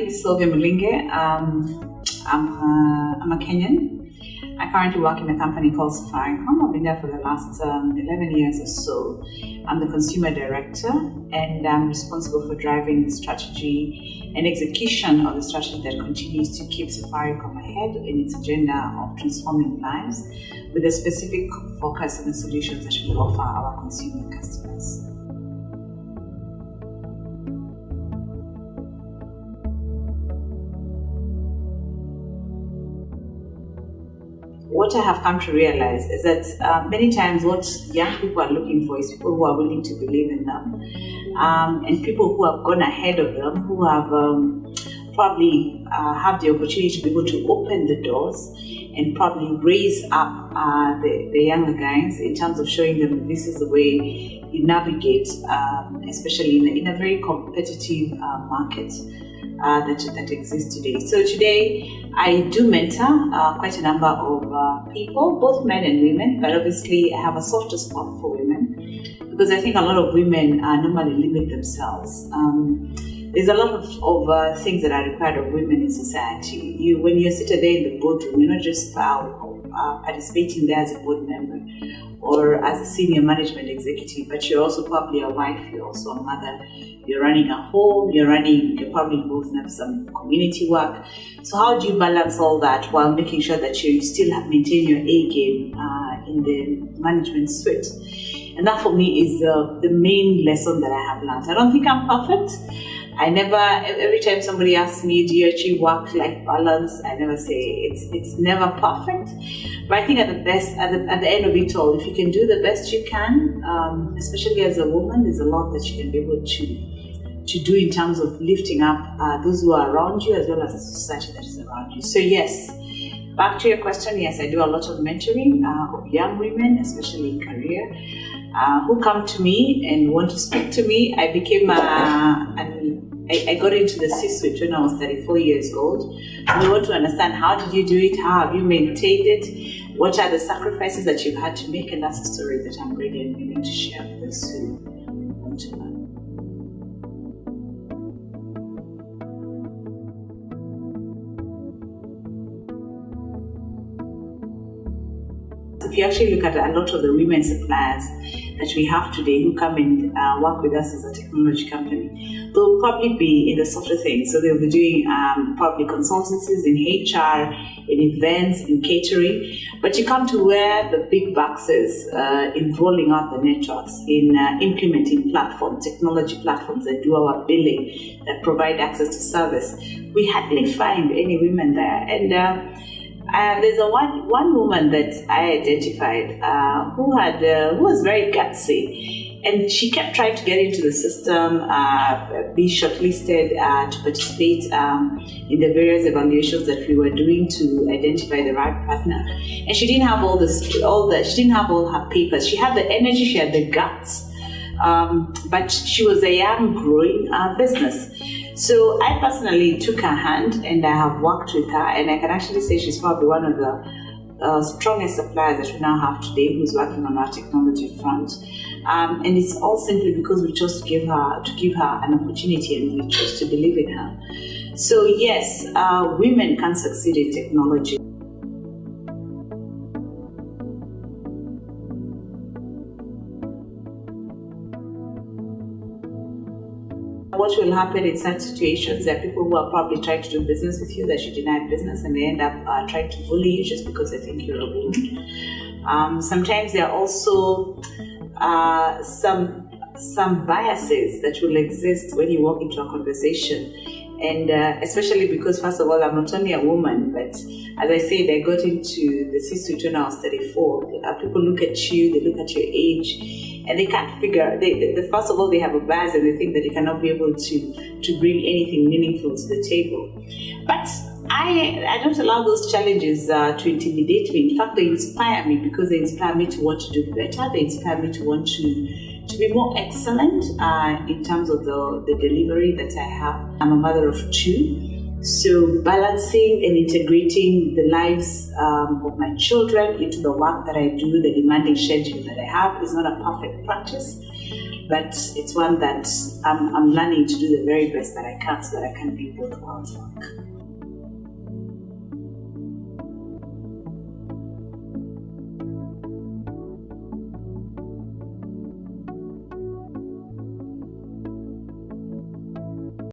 name is Sylvia Mulinge. I'm a Kenyan. I currently work in a company called Safaricom. I've been there for the last 11 years or so. I'm the consumer director, and I'm responsible for driving the strategy and execution of the strategy that continues to keep Safaricom ahead in its agenda of transforming lives, with a specific focus on the solutions that we offer our consumer customers. What I have come to realize is that many times what young people are looking for is people who are willing to believe in them, and people who have gone ahead of them, who have probably have the opportunity to be able to open the doors and probably raise up the younger guys in terms of showing them this is the way you navigate, especially in a very competitive market that exists today. So today I do mentor quite a number of people, both men and women, but obviously I have a softer spot for women because I think a lot of women normally limit themselves. There's a lot of things that are required of women in society. When you're sitting there in the boardroom, you're not just participating there as a board member or as a senior management executive, but you're also probably a wife, you're also a mother, you're running a home, you're probably involved in some community work. So how do you balance all that while making sure that you still maintain your A game in the management suite? And that for me is the main lesson that I have learned. I don't think I'm perfect. Every time somebody asks me, do you achieve work-life balance? I never say it's never perfect. But I think at the end of it all, if you can do the best you can, especially as a woman, there's a lot that you can be able to do in terms of lifting up those who are around you as well as the society that is around you. So yes, back to your question, yes, I do a lot of mentoring of young women, especially in career, who come to me and want to speak to me. I became I got into the C-suite when I was 34 years old. So we want to understand, how did you do it? How have you maintained it? What are the sacrifices that you've had to make? And that's a story that I'm ready and willing to share with those who want to learn. If you actually look at a lot of the women suppliers that we have today who come and work with us as a technology company, they'll probably be in the softer things. So they'll be doing probably consultancies in HR, in events, in catering. But you come to where the big bucks is in rolling out the networks, in implementing technology platforms that do our billing, that provide access to service. We hardly find any women there. And there's one woman that I identified who was very gutsy, and she kept trying to get into the system, be shortlisted to participate in the various evaluations that we were doing to identify the right partner. And she didn't have she didn't have all her papers. She had the energy, she had the guts, but she was a young, growing business. So I personally took her hand and I have worked with her, and I can actually say she's probably one of the strongest suppliers that we now have today who's working on our technology front. And it's all simply because we chose to give her an opportunity, and we chose to believe in her. So yes, women can succeed in technology. What will happen in such situations? There are people who are probably trying to do business with you that you deny business, and they end up trying to bully you just because they think you're a woman. Sometimes there are also some biases that will exist when you walk into a conversation. And especially because, first of all, I'm not only a woman, but as I said, I got into the C-suite when I was 34. People look at you, they look at your age, and they can't figure. First of all, they have a bias, and they think that they cannot be able to bring anything meaningful to the table. But I don't allow those challenges to intimidate me. In fact, they inspire me because they inspire me to want to do better. They inspire me to want to be more excellent in terms of the delivery that I have. I'm a mother of two. So balancing and integrating the lives of my children into the work that I do, the demanding schedule that I have, is not a perfect practice. but it's one that I'm learning to do the very best that I can so that I can be both worlds work.